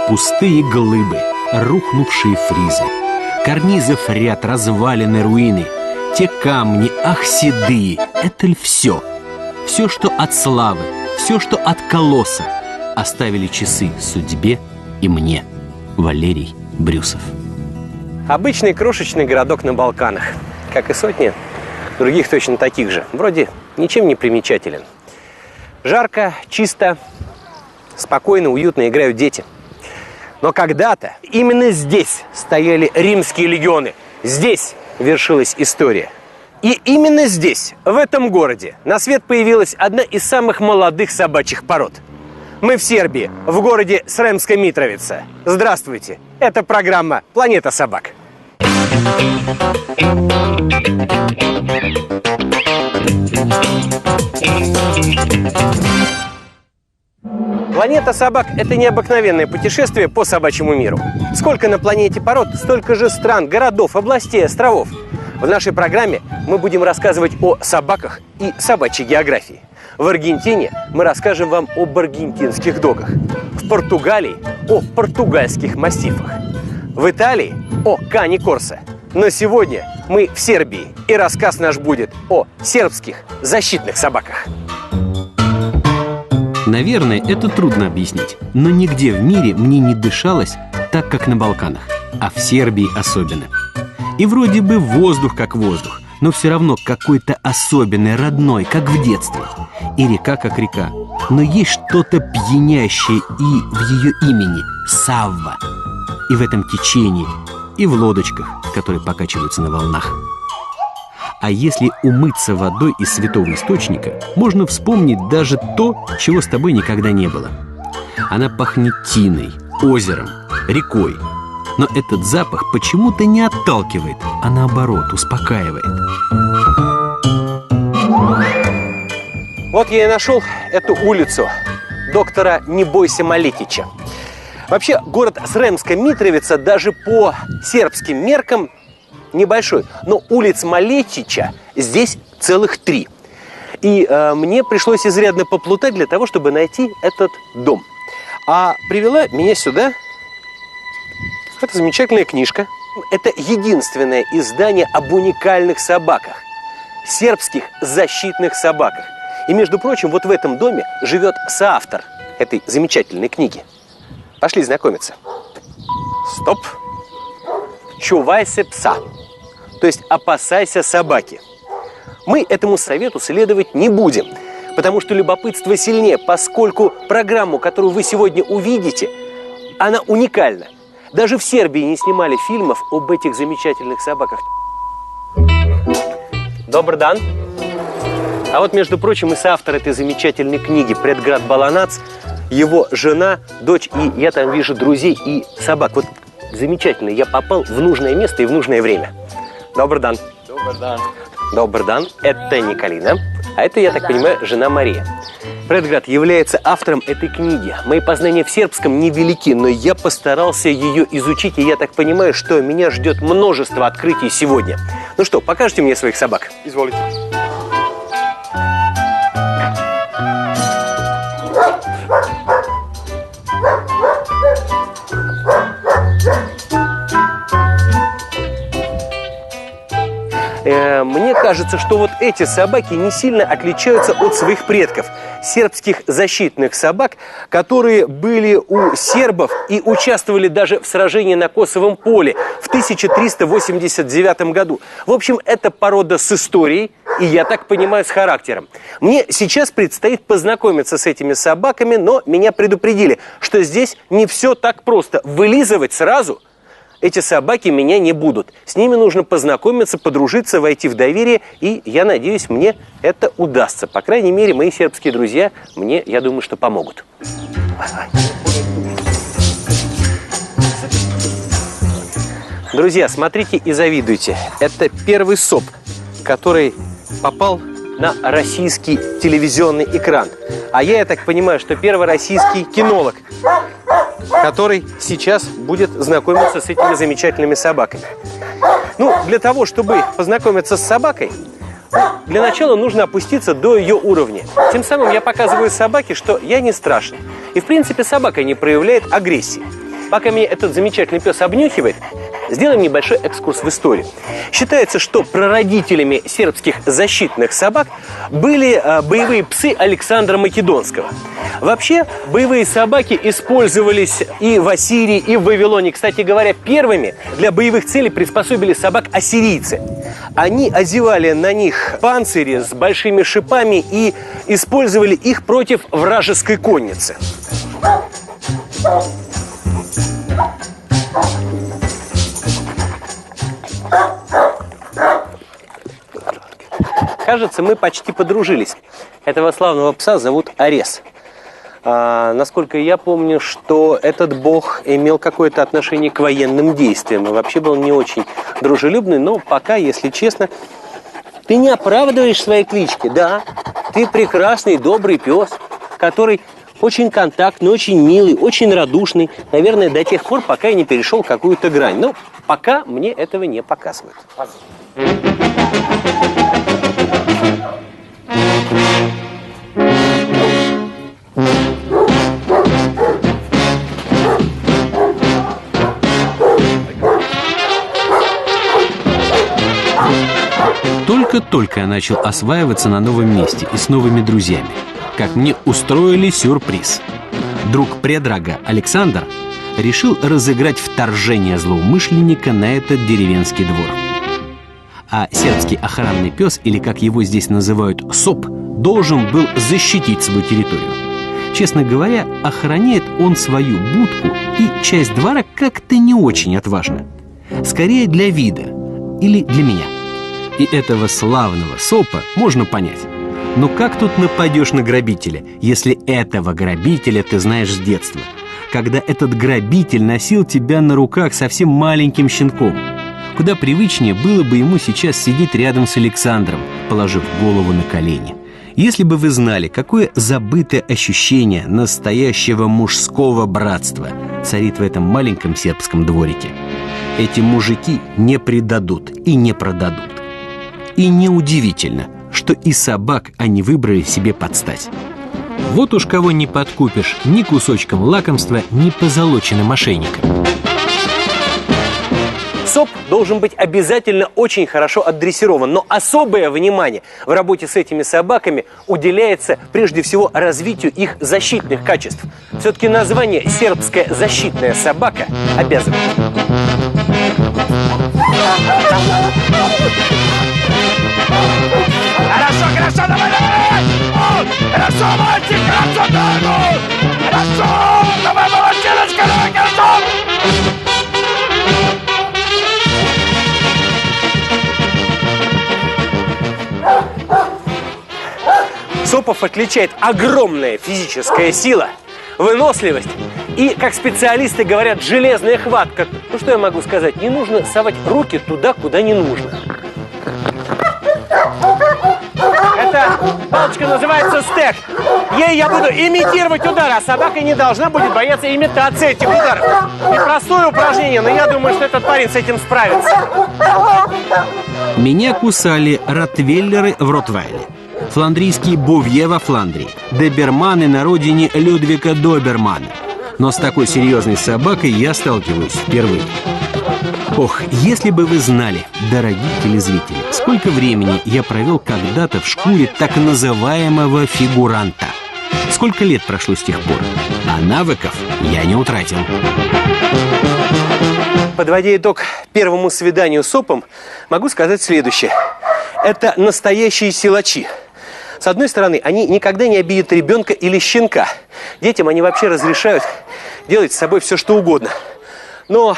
Пустые глыбы, рухнувшие фризы, карнизов ряд, развалины, руины, те камни, ах, седые, это ль все? Все, что от славы, все, что от колосса, оставили часы судьбе и мне. Валерий Брюсов. Обычный крошечный городок на Балканах, как и сотни других точно таких же. Вроде ничем не примечателен. Жарко, чисто, спокойно, уютно играют дети. Но когда-то именно здесь стояли римские легионы. Здесь вершилась история. И именно здесь, в этом городе, на свет появилась одна из самых молодых собачьих пород. Мы в Сербии, в городе Сремска Митровица. Здравствуйте, это программа «Планета собак». Планета собак – это необыкновенное путешествие по собачьему миру. Сколько на планете пород, столько же стран, городов, областей, островов. В нашей программе мы будем рассказывать о собаках и собачьей географии. В Аргентине мы расскажем вам об аргентинских догах. В Португалии – о португальских мастифах. В Италии – о кане корсо. Но сегодня мы в Сербии, и рассказ наш будет о сербских защитных собаках. Наверное, это трудно объяснить, но нигде в мире мне не дышалось так, как на Балканах, а в Сербии особенно. И вроде бы воздух как воздух, но все равно какой-то особенный, родной, как в детстве. И река как река, но есть что-то пьянящее и в ее имени – Савва. И в этом течении, и в лодочках, которые покачиваются на волнах. А если умыться водой из святого источника, можно вспомнить даже то, чего с тобой никогда не было. Она пахнет тиной, озером, рекой. Но этот запах почему-то не отталкивает, а наоборот успокаивает. Вот я и нашел эту улицу доктора Не бойся Малетича. Вообще, город Срemska Mitrovica даже по сербским меркам небольшой, но улиц Малетича здесь целых 3. И мне пришлось изрядно поплутать для того, чтобы найти этот дом. А привела меня сюда эта замечательная книжка. Это единственное издание об уникальных собаках, сербских защитных собаках. И, между прочим, вот в этом доме живет соавтор этой замечательной книги. Пошли знакомиться. Стоп. Чувайся пса. То есть опасайся собаки. Мы этому совету следовать не будем, потому что любопытство сильнее, поскольку программу, которую вы сегодня увидите, она уникальна. Даже в Сербии не снимали фильмов об этих замечательных собаках. Добрый день. А вот, между прочим, и соавтор этой замечательной книги Предград Баланац, его жена, дочь, и я там вижу друзей и собак. Вот замечательно, я попал в нужное место и в нужное время. Добрый день. Добрый день. Добрый день. Это Николина, а это, я так понимаю, жена Мария. Предград является автором этой книги. Мои познания в сербском невелики, но я постарался ее изучить, и я так понимаю, что меня ждет множество открытий сегодня. Ну что, покажете мне своих собак? Изволите. Мне кажется, что вот эти собаки не сильно отличаются от своих предков, сербских защитных собак, которые были у сербов и участвовали даже в сражении на Косовом поле в 1389 году. В общем, это порода с историей и, я так понимаю, с характером. Мне сейчас предстоит познакомиться с этими собаками, но меня предупредили, что здесь не все так просто. Вылизывать сразу эти собаки меня не будут. С ними нужно познакомиться, подружиться, войти в доверие, и я надеюсь, мне это удастся. По крайней мере, мои сербские друзья мне, я думаю, что помогут. Друзья, смотрите и завидуйте. Это первый СОП, который попал на российский телевизионный экран. А я так понимаю, что первый российский кинолог, который сейчас будет знакомиться с этими замечательными собаками. Ну, для того, чтобы познакомиться с собакой, для начала нужно опуститься до ее уровня. Тем самым я показываю собаке, что я не страшен. И, в принципе, собака не проявляет агрессии. Пока меня этот замечательный пес обнюхивает, сделаем небольшой экскурс в историю. Считается, что прародителями сербских защитных собак были боевые псы Александра Македонского. Вообще, боевые собаки использовались и в Ассирии, и в Вавилоне. Кстати говоря, первыми для боевых целей приспособили собак ассирийцы. Они одевали на них панцири с большими шипами и использовали их против вражеской конницы. Кажется, мы почти подружились. Этого славного пса зовут Арес. Насколько я помню, что этот бог имел какое-то отношение к военным действиям и вообще был не очень дружелюбный, но пока, если честно, ты не оправдываешь свои клички, да. Ты прекрасный, добрый пес, который очень контактный, очень милый, очень радушный. Наверное, до тех пор, пока я не перешел какую-то грань. Но пока мне этого не показывают. Только-только я начал осваиваться на новом месте и с новыми друзьями, как мне устроили сюрприз. Друг предрага Александр решил разыграть вторжение злоумышленника на этот деревенский двор. А сербский охранный пес, или как его здесь называют, СОП, должен был защитить свою территорию. Честно говоря, охраняет он свою будку и часть двора как-то не очень отважно. Скорее для вида или для меня. И этого славного СОПа можно понять. Но как тут нападешь на грабителя, если этого грабителя ты знаешь с детства? Когда этот грабитель носил тебя на руках совсем маленьким щенком. Куда привычнее было бы ему сейчас сидеть рядом с Александром, положив голову на колени. Если бы вы знали, какое забытое ощущение настоящего мужского братства царит в этом маленьком сербском дворике. Эти мужики не предадут и не продадут. И неудивительно, что и собак они выбрали себе под стать. Вот уж кого не подкупишь ни кусочком лакомства, ни позолоченным ошейником. СОП должен быть обязательно очень хорошо отдрессирован, но особое внимание в работе с этими собаками уделяется прежде всего развитию их защитных качеств. Все-таки название «сербская защитная собака» обязывает. Хорошо, давай! Хорошо, мальчик, хорошо, давай! Хорошо, давай, молодчиночка, давай, хорошо! СОПов отличает огромная физическая сила, выносливость и, как специалисты говорят, железная хватка. Ну что я могу сказать? Не нужно совать руки туда, куда не нужно. Эта палочка называется стек. Ей я буду имитировать удар, а собака не должна будет бояться имитации этих ударов. Непростое упражнение, но я думаю, что этот парень с этим справится. Меня кусали ротвейлеры в Ротвейле, фландрийские бовье во Фландрии, доберманы на родине Людвига Добермана. Но с такой серьезной собакой я сталкиваюсь впервые. Ох, если бы вы знали, дорогие телезрители, сколько времени я провел когда-то в шкуре так называемого фигуранта. Сколько лет прошло с тех пор, а навыков я не утратил. Подводя итог первому свиданию с СОПом, могу сказать следующее. Это настоящие силачи. С одной стороны, они никогда не обидят ребенка или щенка. Детям они вообще разрешают делать с собой все, что угодно. Но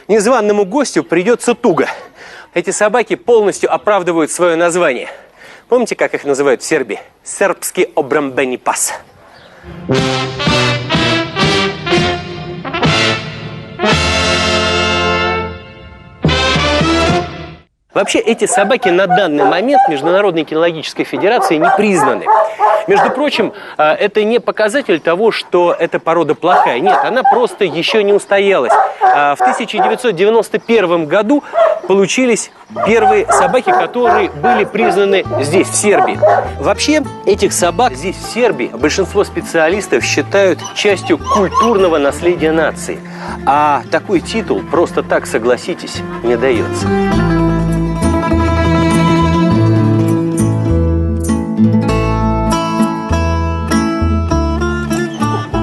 незваному гостю придется туго. Эти собаки полностью оправдывают свое название. Помните, как их называют в Сербии? Сербский обрамбени пас. Вообще, эти собаки на данный момент Международной кинологической федерацией не признаны. Между прочим, это не показатель того, что эта порода плохая. Нет, она просто еще не устоялась. В 1991 году получились первые собаки, которые были признаны здесь, в Сербии. Вообще, этих собак здесь, в Сербии, большинство специалистов считают частью культурного наследия нации. А такой титул просто так, согласитесь, не дается.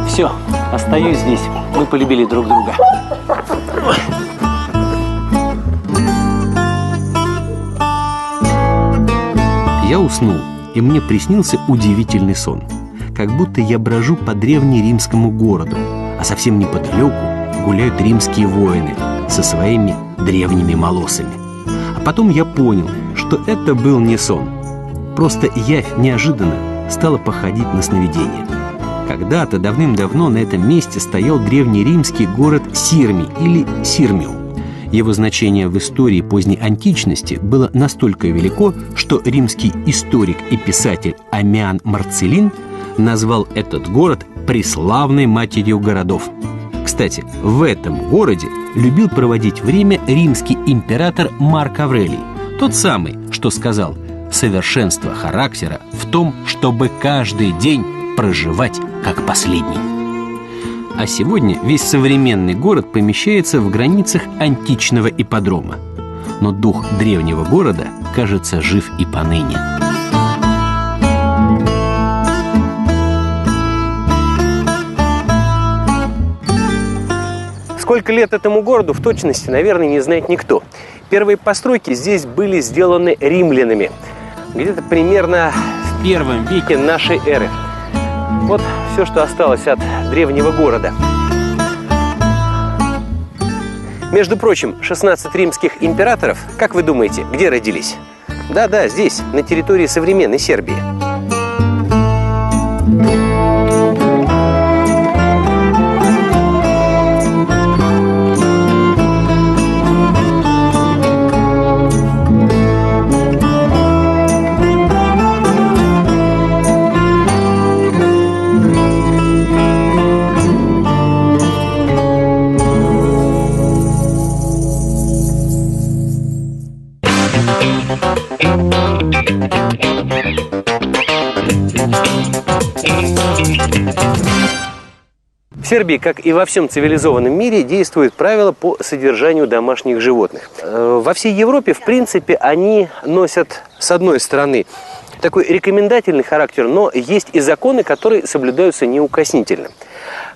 Все, остаюсь здесь. Мы полюбили друг друга. Я уснул, и мне приснился удивительный сон. Как будто я брожу по древнеримскому городу, а совсем неподалеку гуляют римские воины со своими древними молосами. А потом я понял, что это был не сон. Просто явь неожиданно стала походить на сновидение. Когда-то давным-давно на этом месте стоял древнеримский город Сирми или Сирмиум. Его значение в истории поздней античности было настолько велико, что римский историк и писатель Аммиан Марцелин назвал этот город преславной матерью городов. Кстати, в этом городе любил проводить время римский император Марк Аврелий, тот самый, что сказал: «Совершенство характера в том, чтобы каждый день проживать как последний». А сегодня весь современный город помещается в границах античного ипподрома. Но дух древнего города, кажется, жив и поныне. Сколько лет этому городу в точности, наверное, не знает никто. Первые постройки здесь были сделаны римлянами. Где-то примерно в 1 веке нашей эры. Вот все, что осталось от древнего города. Между прочим, 16 римских императоров, как вы думаете, где родились? Да-да, здесь, на территории современной Сербии. В Сербии, как и во всем цивилизованном мире, действуют правила по содержанию домашних животных. Во всей Европе, в принципе, они носят, с одной стороны, такой рекомендательный характер, но есть и законы, которые соблюдаются неукоснительно.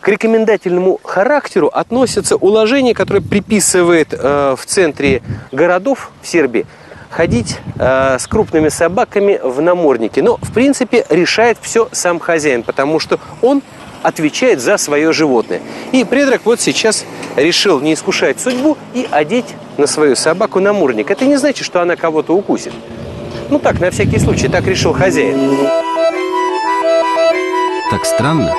К рекомендательному характеру относятся уложения, которые приписывает в центре городов в Сербии ходить с крупными собаками в наморднике. Но, в принципе, решает все сам хозяин, потому что он отвечает за свое животное. И Предрак вот сейчас решил не искушать судьбу и одеть на свою собаку намордник. Это не значит, что она кого-то укусит. Ну так, на всякий случай, так решил хозяин. Так странно.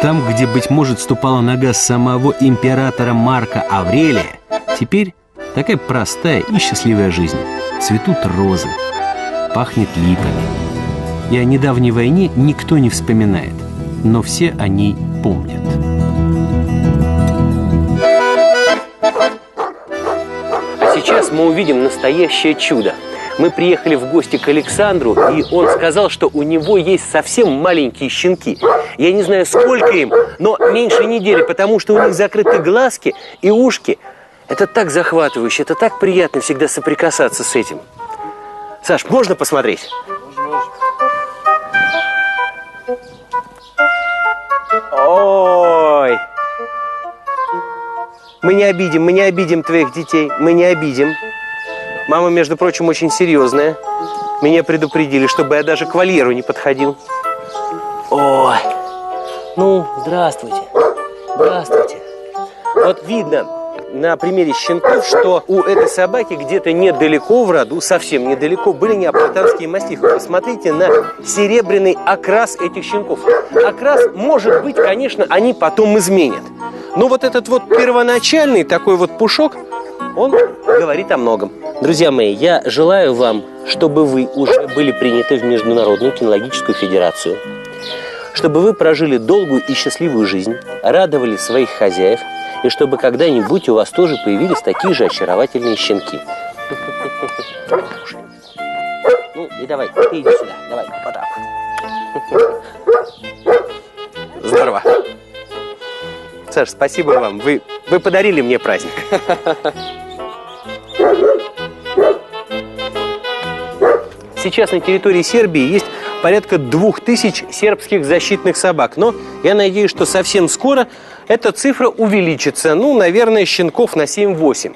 Там, где, быть может, ступала нога самого императора Марка Аврелия, теперь такая простая и счастливая жизнь. Цветут розы, пахнет липами. И о недавней войне никто не вспоминает, но все о ней помнят. А сейчас мы увидим настоящее чудо. Мы приехали в гости к Александру, и он сказал, что у него есть совсем маленькие щенки. Я не знаю, сколько им, но меньше недели, потому что у них закрыты глазки и ушки. Это так захватывающе, это так приятно всегда соприкасаться с этим. Саш, можно посмотреть? Ой! Мы не обидим твоих детей, мы не обидим. Мама, между прочим, очень серьезная. Меня предупредили, чтобы я даже к вольеру не подходил. Ой! Ну, здравствуйте. Здравствуйте. Вот видно на примере щенков, что у этой собаки где-то недалеко в роду, совсем недалеко, были неаполитанские мастифы. Посмотрите на серебряный окрас этих щенков. Окрас, может быть, конечно, они потом изменят. Но вот этот вот первоначальный такой вот пушок, он говорит о многом. Друзья мои, я желаю вам, чтобы вы уже были приняты в Международную кинологическую федерацию, чтобы вы прожили долгую и счастливую жизнь, радовали своих хозяев, и чтобы когда-нибудь у вас тоже появились такие же очаровательные щенки. Ну и давай, ты иди сюда, давай, вот так. Здорово. Саш, спасибо вам, вы подарили мне праздник. Сейчас на территории Сербии есть порядка 2000 сербских защитных собак. Но я надеюсь, что совсем скоро эта цифра увеличится. Ну, наверное, щенков на 7-8.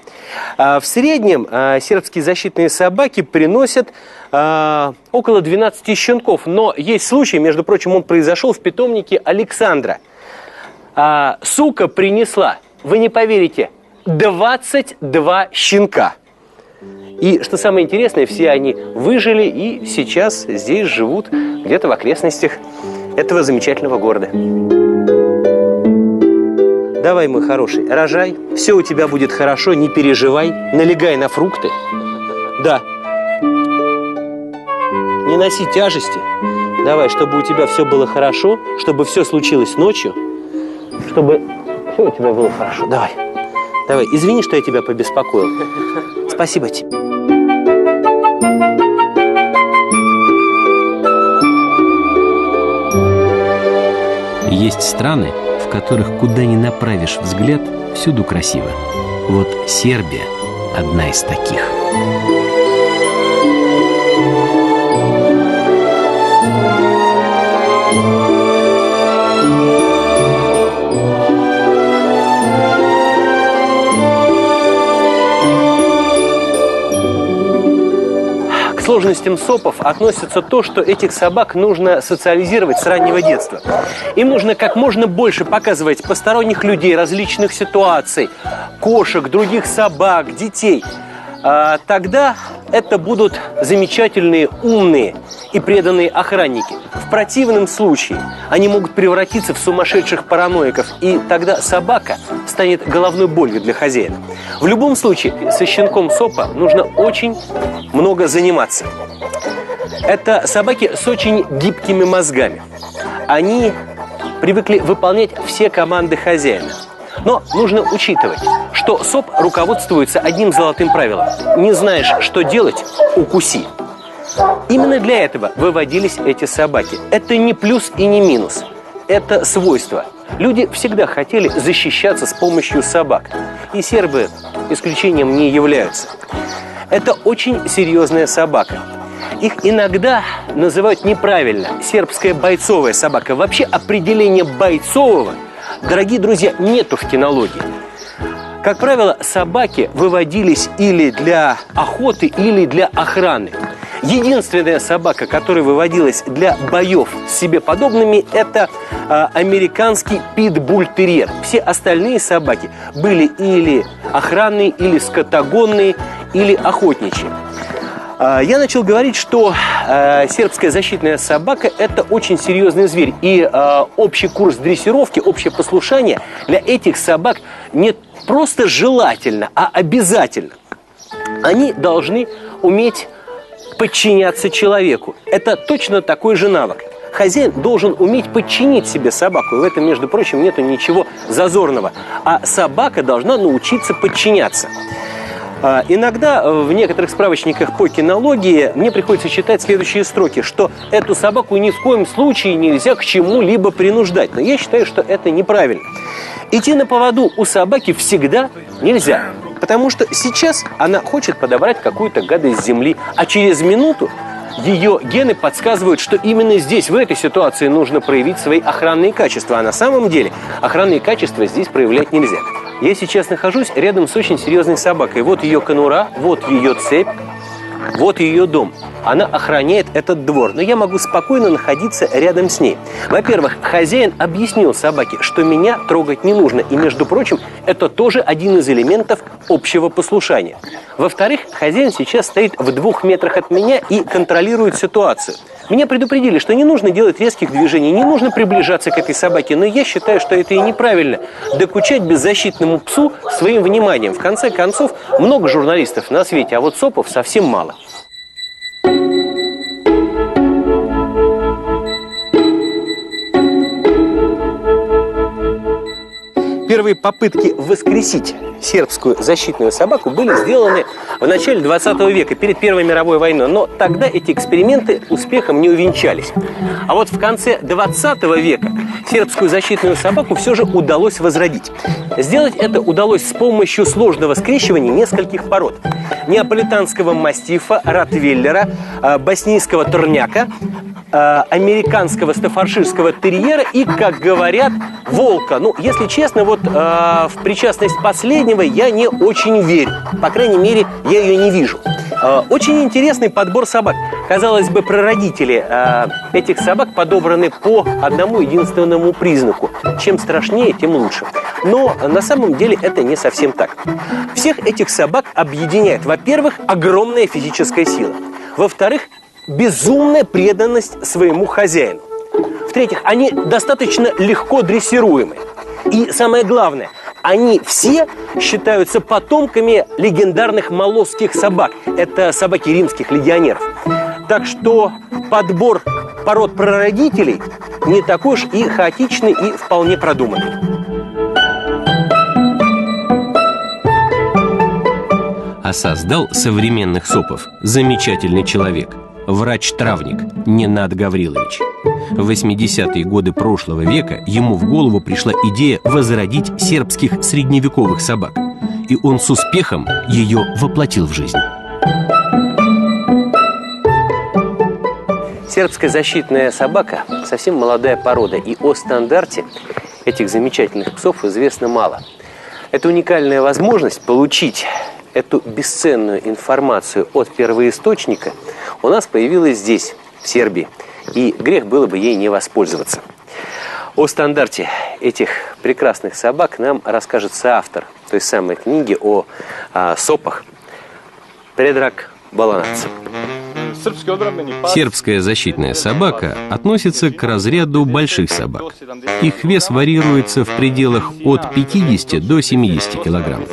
В среднем сербские защитные собаки приносят около 12 щенков. Но есть случай, между прочим, он произошел в питомнике Александра. Сука принесла, вы не поверите, 22 щенка. И, что самое интересное, все они выжили и сейчас здесь живут, где-то в окрестностях этого замечательного города. Давай, мой хороший, рожай, все у тебя будет хорошо, не переживай, налегай на фрукты. Да. Не носи тяжести. Давай, чтобы у тебя все было хорошо, чтобы все случилось ночью, чтобы все у тебя было хорошо. Давай. Давай, извини, что я тебя побеспокоил. Спасибо тебе. Есть страны, в которых куда ни направишь взгляд, всюду красиво. Вот Сербия – одна из таких. К сложностям СОПов относится то, что этих собак нужно социализировать с раннего детства. Им нужно как можно больше показывать посторонних людей, различных ситуаций, кошек, других собак, детей. Тогда это будут замечательные, умные и преданные охранники. В противном случае они могут превратиться в сумасшедших параноиков, и тогда собака станет головной болью для хозяина. В любом случае, со щенком СОПа нужно очень много заниматься. Это собаки с очень гибкими мозгами. Они привыкли выполнять все команды хозяина. Но нужно учитывать, что СОП руководствуется одним золотым правилом. Не знаешь, что делать – укуси. Именно для этого выводились эти собаки. Это не плюс и не минус. Это свойство. Люди всегда хотели защищаться с помощью собак. И сербы исключением не являются. Это очень серьезная собака. Их иногда называют неправильно – сербская бойцовая собака. Вообще определения бойцового, дорогие друзья, нету в кинологии. Как правило, собаки выводились или для охоты, или для охраны. Единственная собака, которая выводилась для боев с себе подобными, это американский питбуль-терьер. Все остальные собаки были или охранные, или скотогонные, или охотничьи. Я начал говорить, что сербская защитная собака – это очень серьезный зверь. И общий курс дрессировки, общее послушание для этих собак не просто желательно, а обязательно. Они должны уметь подчиняться человеку. Это точно такой же навык. Хозяин должен уметь подчинить себе собаку. И в этом, между прочим, нету ничего зазорного. А собака должна научиться подчиняться. Иногда в некоторых справочниках по кинологии мне приходится читать следующие строки, что эту собаку ни в коем случае нельзя к чему-либо принуждать. Но я считаю, что это неправильно. Идти на поводу у собаки всегда нельзя, потому что сейчас она хочет подобрать какую-то гадость с земли, а через минуту ее гены подсказывают, что именно здесь, в этой ситуации, нужно проявить свои охранные качества. А на самом деле охранные качества здесь проявлять нельзя. Я сейчас нахожусь рядом с очень серьезной собакой. Вот ее конура, вот ее цепь, вот ее дом. Она охраняет этот двор, но я могу спокойно находиться рядом с ней. Во-первых, хозяин объяснил собаке, что меня трогать не нужно. И, между прочим, это тоже один из элементов общего послушания. Во-вторых, хозяин сейчас стоит в 2 метрах от меня и контролирует ситуацию. Меня предупредили, что не нужно делать резких движений, не нужно приближаться к этой собаке, но я считаю, что это и неправильно. Докучать беззащитному псу своим вниманием. В конце концов, много журналистов на свете, а вот СОПов совсем мало. Первые попытки воскресить сербскую защитную собаку были сделаны в начале 20 века, перед Первой мировой войной. Но тогда эти эксперименты успехом не увенчались. А вот в конце 20 века сербскую защитную собаку все же удалось возродить. Сделать это удалось с помощью сложного скрещивания нескольких пород. Неаполитанского мастифа, ротвейлера, боснийского турняка, американского стаффордширского терьера и, как говорят, волка. Ну, если честно, вот в причастность последнего я не очень верю. По крайней мере, я ее не вижу. Очень интересный подбор собак. Казалось бы, прародители этих собак подобраны по одному единственному признаку. Чем страшнее, тем лучше. Но на самом деле это не совсем так. Всех этих собак объединяет, во-первых, огромная физическая сила. Во-вторых, безумная преданность своему хозяину. В-третьих, они достаточно легко дрессируемы. И самое главное, они все считаются потомками легендарных молосских собак. Это собаки римских легионеров. Так что подбор пород прародителей не такой уж и хаотичный, и вполне продуманный. А создал современных СОПов замечательный человек. Врач-травник Ненад Гаврилович. В 80-е годы прошлого века ему в голову пришла идея возродить сербских средневековых собак. И он с успехом ее воплотил в жизнь. Сербская защитная собака – совсем молодая порода, и о стандарте этих замечательных псов известно мало. Это уникальная возможность получить эту бесценную информацию от первоисточника у нас появилась здесь, в Сербии, и грех было бы ей не воспользоваться. О стандарте этих прекрасных собак нам расскажет соавтор той самой книги о СОПах Предраг Баланац. Сербская защитная собака относится к разряду больших собак. Их вес варьируется в пределах от 50 до 70 килограмм.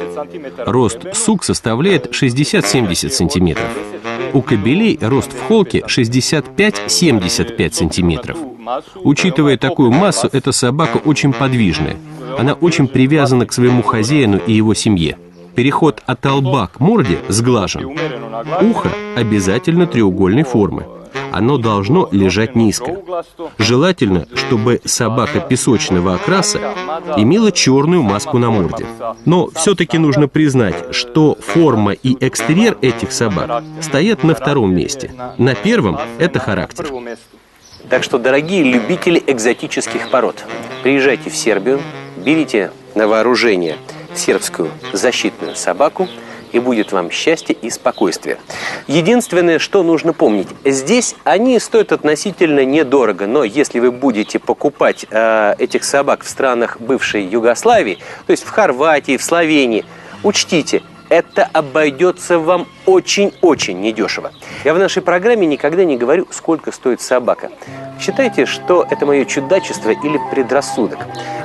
Рост сук составляет 60-70 сантиметров. У кобелей рост в холке 65-75 сантиметров. Учитывая такую массу, эта собака очень подвижная. Она очень привязана к своему хозяину и его семье. Переход от лба к морде сглажен. Ухо обязательно треугольной формы. Оно должно лежать низко. Желательно, чтобы собака песочного окраса имела черную маску на морде. Но все-таки нужно признать, что форма и экстерьер этих собак стоят на втором месте. На первом – это характер. Так что, дорогие любители экзотических пород, приезжайте в Сербию, берите на вооружение сербскую защитную собаку, и будет вам счастье и спокойствие. Единственное, что нужно помнить, здесь они стоят относительно недорого, но если вы будете покупать этих собак в странах бывшей Югославии, то есть в Хорватии, в Словении, учтите, это обойдется вам очень-очень недешево. Я в нашей программе никогда не говорю, сколько стоит собака. Считайте, что это мое чудачество или предрассудок.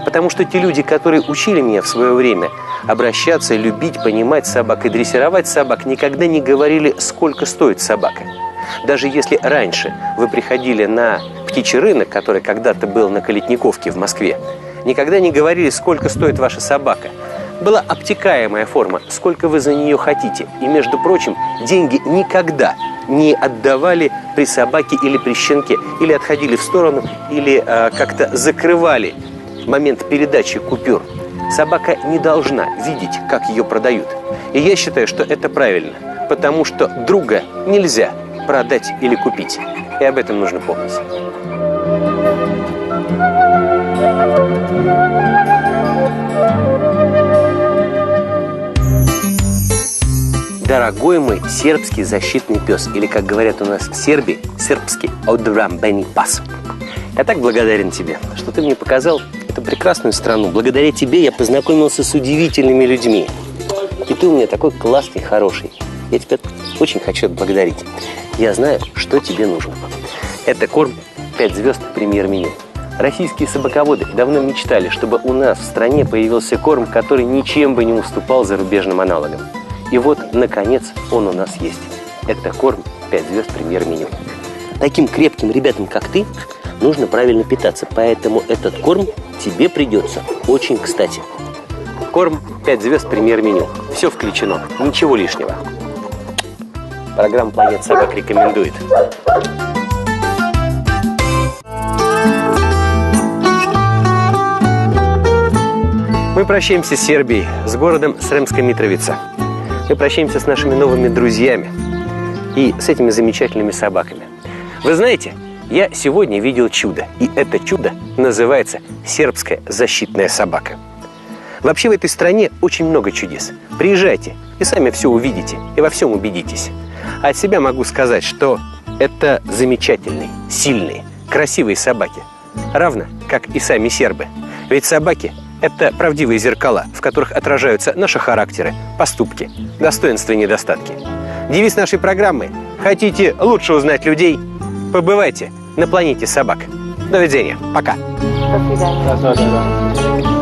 Потому что те люди, которые учили меня в свое время обращаться, любить, понимать собак и дрессировать собак, никогда не говорили, сколько стоит собака. Даже если раньше вы приходили на птичий рынок, который когда-то был на Калитниковке в Москве, никогда не говорили, сколько стоит ваша собака. Была обтекаемая форма, сколько вы за нее хотите. И, между прочим, деньги никогда не отдавали при собаке или при щенке, или отходили в сторону, или как-то закрывали в момент передачи купюр. Собака не должна видеть, как ее продают. И я считаю, что это правильно, потому что друга нельзя продать или купить. И об этом нужно помнить. Дорогой мой сербский защитный пес, или, как говорят у нас в Сербии, сербский одбранбени пас. Я так благодарен тебе, что ты мне показал эту прекрасную страну. Благодаря тебе я познакомился с удивительными людьми. И ты у меня такой классный, хороший. Я тебя очень хочу отблагодарить. Я знаю, что тебе нужно. Это корм 5 звезд премьер-меню. Российские собаководы давно мечтали, чтобы у нас в стране появился корм, который ничем бы не уступал зарубежным аналогам. И вот, наконец, он у нас есть. Это корм 5 звезд премьер-меню. Таким крепким ребятам, как ты, нужно правильно питаться, поэтому этот корм тебе придется очень кстати. Корм 5 звезд премьер-меню. Все включено, ничего лишнего. Программа «Планета собак» рекомендует. Мы прощаемся с Сербией, с городом Срemska Mitrovica. Мы прощаемся с нашими новыми друзьями и с этими замечательными собаками. Вы знаете, я сегодня видел чудо, и это чудо называется сербская защитная собака. Вообще в этой стране очень много чудес. Приезжайте и сами все увидите и во всем убедитесь. А от себя могу сказать, что это замечательные, сильные, красивые собаки. Равно как и сами сербы. Ведь собаки – это правдивые зеркала, в которых отражаются наши характеры, поступки, достоинства и недостатки. Девиз нашей программы – хотите лучше узнать людей? Побывайте на планете собак. До свидания. Пока. До свидания.